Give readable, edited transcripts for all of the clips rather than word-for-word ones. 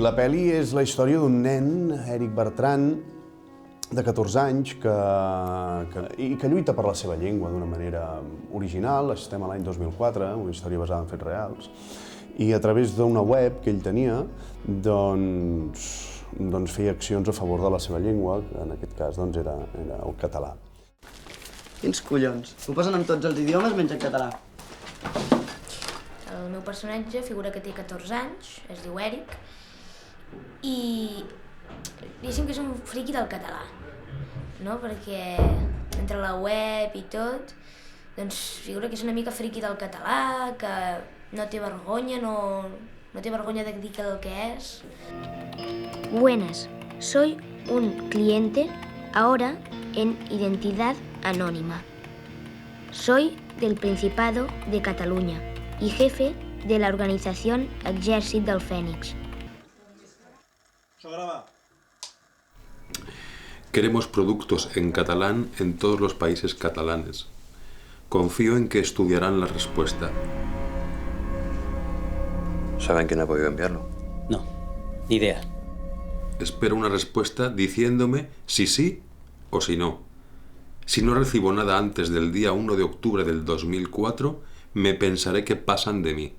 La pel·li és la història d'un nen, Eric Bertran, de 14 anys, que lluita per la seva llengua d'una manera original. Estem a l'any 2004, una història basada en fets reals, i a través d'una web que ell tenia, doncs feia accions a favor de la seva llengua, que en aquest cas era el català. Quins collons? Ho posen en tots els idiomes menys en català. El meu personatge figura que té 14 anys, es diu Eric, i diguéssim que és un friqui del català, no? Perquè entre la web i tot, doncs figura que és una mica friqui del català, que no té vergonya, no té vergonya de dir el que és. Buenas, soy un cliente ahora en identidad anónima. Soy del Principado de Cataluña y jefe de la organización Exèrcit del Fénix. Queremos productos en catalán en todos los países catalanes. Confío en que estudiarán la respuesta. ¿Saben quién ha podido enviarlo? No, ni idea. Espero una respuesta diciéndome si sí o si no. Si no recibo nada antes del día 1 de octubre del 2004, me pensaré que pasan de mí.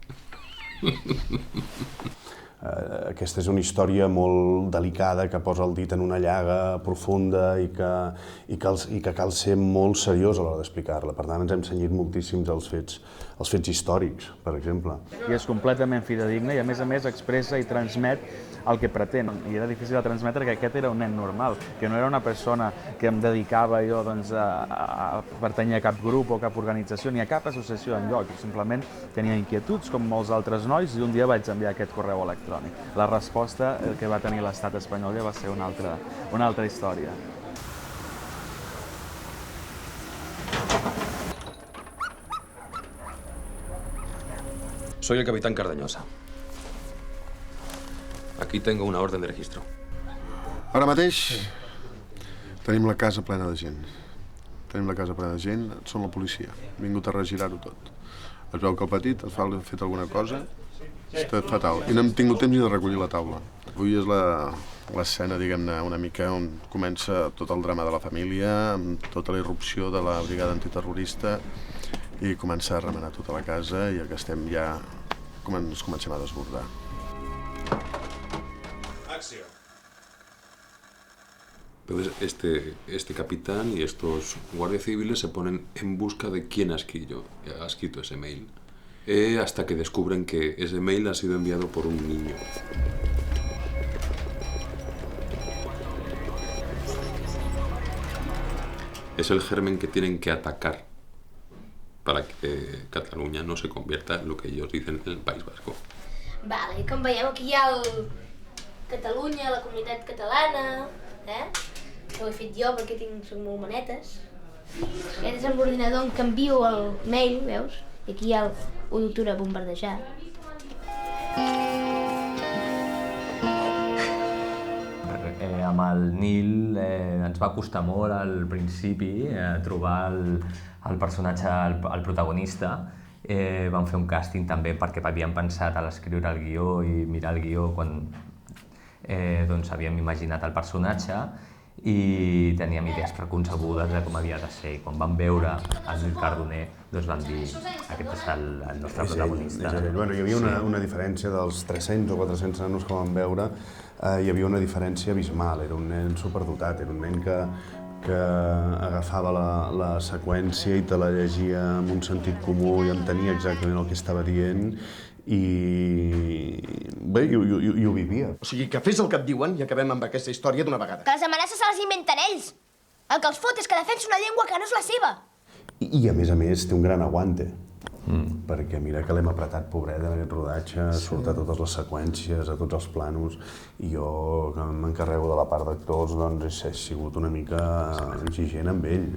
Aquesta és una història molt delicada que posa el dit en una llaga profunda i que cal ser molt seriós a l'hora d'explicar-la. Per tant, ens hem cenyit moltíssims als fets històrics, per exemple. I és completament fidedigne i, a més, expressa i transmet el que pretén. I era difícil de transmetre que aquest era un nen normal, que no era una persona que em dedicava jo a pertanyir a cap grup o cap organització ni a cap associació enlloc. Simplement tenia inquietuds, com molts altres nois, i un dia vaig enviar aquest correu electrònic. La resposta que va tenir l'estat espanyol ja va ser una altra història. Soy el capitán Cardañosa. Aquí tengo una orden de registro. Ara mateix tenim la casa plena de gent. Són la policia. Han vingut a regirar-ho tot. Es veu que el petit ha fet alguna cosa. Està fatal. I no hem tingut temps ni de recollir la taula. Avui és l'escena, diguem-ne, una mica on comença tot el drama de la família, amb tota la irrupció de la brigada antiterrorista, i comença a remenar tota la casa, i que estem ja... ens comencem a desbordar. Entonces, este capitán y estos guardias civiles se ponen en busca de quién ha escrito ese mail. Hasta que descubren que ese mail ha sido enviado por un niño. Es el germen que tienen que atacar para que Cataluña no se convierta en lo que ellos dicen en el País Vasco. Vale, com veieu, aquí hi ha Catalunya, la comunitat catalana, que ho he fet jo perquè soc molt manetes. Aquest és l'ordinador en què envio el mail, veus? I aquí hi ha l'1 d'octubre bombardejar. Amb el Nil ens va costar molt al principi trobar el personatge, el protagonista. Vam fer un càsting també perquè havíem pensat a l'escriure el guió i mirar el guió quan havíem imaginat el personatge i teníem idees preconcebudes de com havia de ser. I quan vam veure el Lluís Cardoner, doncs vam dir aquest és el nostre protagonista. Hi havia una diferència dels 300 o 400 nanos que vam veure, hi havia una diferència abismal. Era un nen superdotat, era un nen que agafava la seqüència i te la llegia amb un sentit comú i entenia exactament el que estava dient i bé, i ho vivia. O sigui, que fes el que et diuen i acabem amb aquesta història d'una vegada. Que les amenaces se les inventen ells. El que els fot és que defensa una llengua que no és la seva. I a més té un gran aguante. Perquè mira que l'hem apretat, pobret, en aquest rodatge, surt a totes les seqüències, a tots els planos, i jo, que m'encarrego de la part d'actors, doncs he sigut una mica exigent amb ell.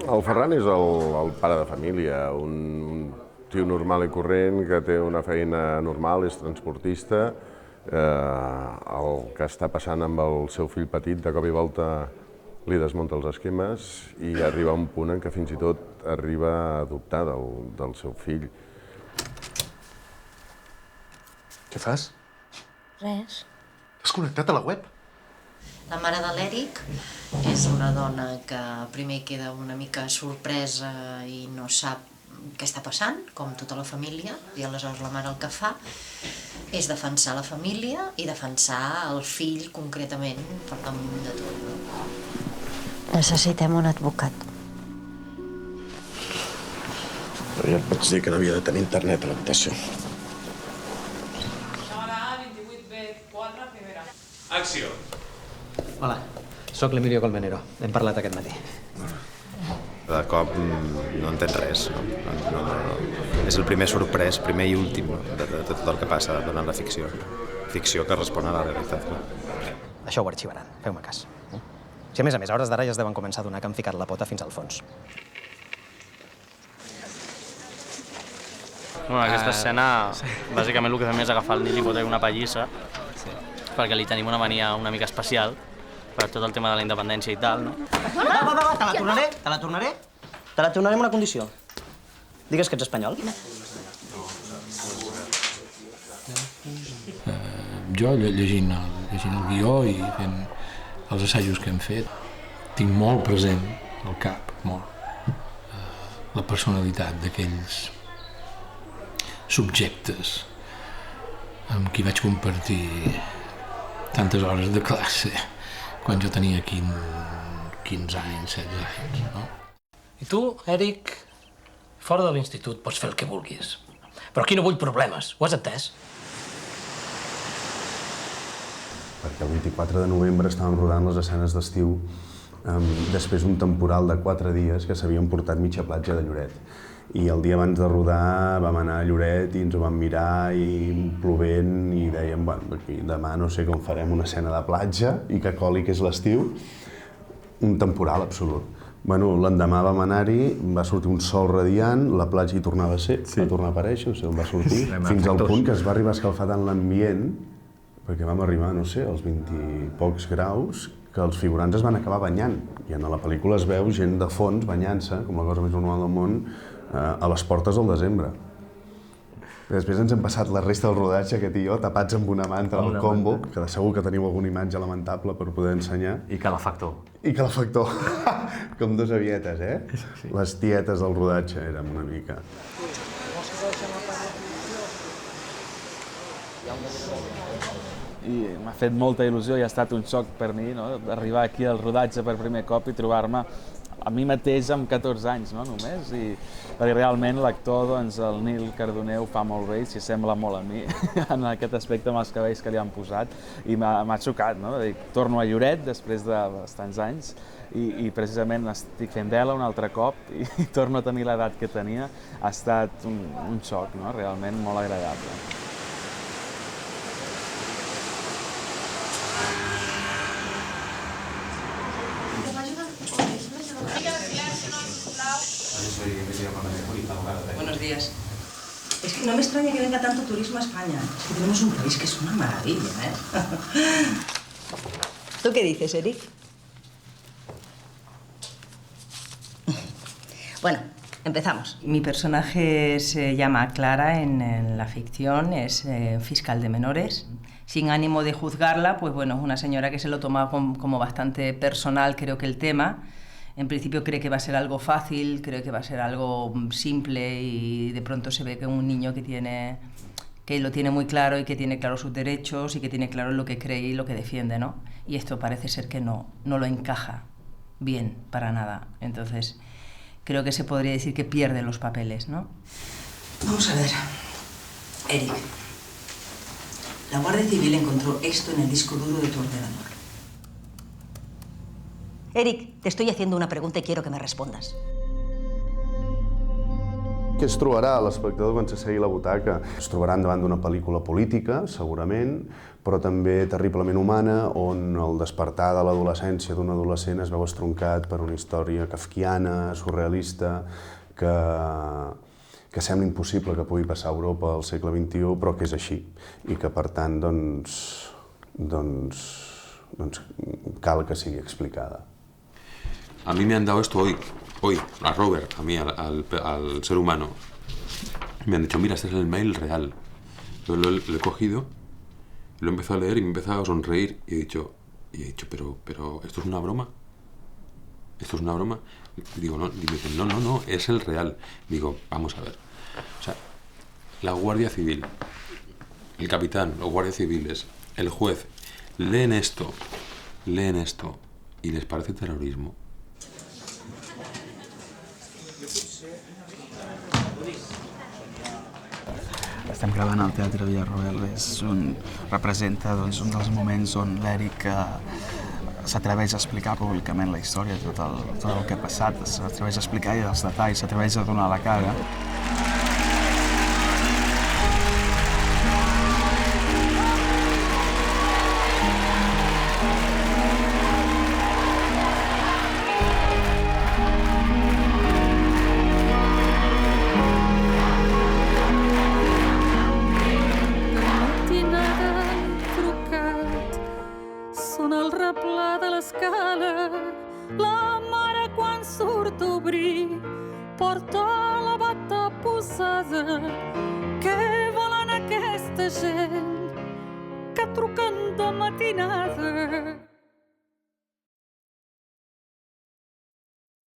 El Ferran és el pare de família, un tio normal i corrent que té una feina normal, és transportista. El que està passant amb el seu fill petit, de cop i volta li desmunta els esquemes i arriba a un punt en què fins i tot arriba a dubtar del seu fill. Què fas? Res. T'has connectat a la web? La mare de l'Eric és una dona que primer queda una mica sorpresa i no sap què està passant, com tota la família, i aleshores la mare el que fa és defensar la família i defensar el fill concretament per damunt de tot. Necessitem un advocat. Però ja et vaig dir que no havia de tenir internet a l'habitació. Acció! Hola, sóc l'Emilio Colmenero. Hem parlat aquest matí. De cop no entens res. No. És el primer sorprès, primer i últim de tot el que passa durant la ficció. Ficció que respon a la realitat. Això ho arxivaran, feu-me cas. Si a més, a hores d'ara ja es deuen començar a donar que han ficat la pota fins al fons. Bueno, aquesta escena, bàsicament el que fem és agafar el Nil i fotre una pallissa, perquè li tenim una mania una mica especial, per tot el tema de la independència i tal, no? Va, te la tornaré. Te la tornaré amb una condició. Digues que ets espanyol. Jo, llegint el guió i fent els assajos que hem fet, tinc molt present al cap, molt, la personalitat d'aquells subjectes amb qui vaig compartir tantes hores de classe quan jo tenia 15 anys, 16 anys, no? I tu, Eric, fora de l'institut pots fer el que vulguis. Però aquí no vull problemes, ho has entès? Perquè el 24 de novembre estàvem rodant les escenes d'estiu després d'un temporal de 4 dies que s'havien portat mitja platja de Lloret. I el dia abans de rodar vam anar a Lloret i ens ho vam mirar i plovent i dèiem, bueno, aquí demà no sé com farem una escena de platja i que coli que és l'estiu, un temporal absolut. Bueno, l'endemà vam anar-hi, va sortir un sol radiant, la platja hi tornava a ser, va tornar a aparèixer, no sé on va sortir, fins al punt que es va arribar a escalfar tant l'ambient, perquè vam arribar, no sé, als 20 i pocs graus, que els figurants es van acabar banyant. I en la pel·lícula es veu gent de fons banyant-se, com la cosa més normal del món, a les portes del desembre. Després ens hem passat la resta del rodatge, aquest i jo, tapats amb una manta al combo, que de segur que teniu alguna imatge lamentable per poder ensenyar. I calefactor. I calefactor. Com dos avietes, eh? Sí. Les tietes del rodatge érem una mica. I m'ha fet molta il·lusió i ha estat un xoc per mi, no? Arribar aquí al rodatge per primer cop i trobar-me a mi mateix amb 14 anys, no? Només, i perquè realment l'actor, doncs, el Nil Cardoneu, fa molt bé i s'hi sembla molt a mi en aquest aspecte amb els cabells que li han posat i m'ha xocat, no? Dic, torno a Lloret després de bastants anys i precisament estic fent d'ela un altre cop i torno a tenir l'edat que tenia. Ha estat un xoc, no? Realment molt agradable. Buenos días. Es que no me extraña que venga tanto turismo a España. Es que tenemos un país que es una maravilla, ¿eh? ¿Tú qué dices, Eric? Bueno, empezamos. Mi personaje se llama Clara en la ficción, es fiscal de menores. Sin ánimo de juzgarla, pues bueno, es una señora que se lo toma como bastante personal, creo que el tema. En principio cree que va a ser algo fácil, cree que va a ser algo simple y de pronto se ve que un niño que lo tiene muy claro y que tiene claros sus derechos y que tiene claro lo que cree y lo que defiende, ¿no? Y esto parece ser que no lo encaja bien para nada. Entonces, creo que se podría decir que pierde los papeles, ¿no? Vamos a ver, Eric. La Guardia Civil encontró esto en el disco duro de tu ordenador. Eric, te estoy haciendo una pregunta y quiero que me respondas. Què es trobarà l'espectador quan s'assegui a la butaca? Es trobaran davant d'una pel·lícula política, segurament, però també terriblement humana, on el despertar de l'adolescència d'un adolescent es veu estroncat per una història kafkiana, surrealista, que sembla impossible que pugui passar a Europa al segle XXI, però que és així, i que, per tant, cal que sigui explicada. A mí me han dado esto hoy, hoy, a Robert, a mí, al ser humano, me han dicho, mira, este es el mail real. Yo lo he cogido, lo he empezado a leer y me he empezado a sonreír y he dicho, pero ¿esto es una broma? ¿Esto es una broma? Y digo, no, y me dicen, no, es el real. Digo, vamos a ver. O sea, la Guardia Civil, el capitán, los guardias civiles, el juez, leen esto y les parece terrorismo. Estem gravant al Teatre Villarroel, representa un dels moments on l'Eric s'atreveix a explicar públicament la història, tot el que ha passat, s'atreveix a explicar els detalls, s'atreveix a donar la cara. La mare quan surt a obrir porta la bata posada. Què volen aquesta gent que truquen de matinada?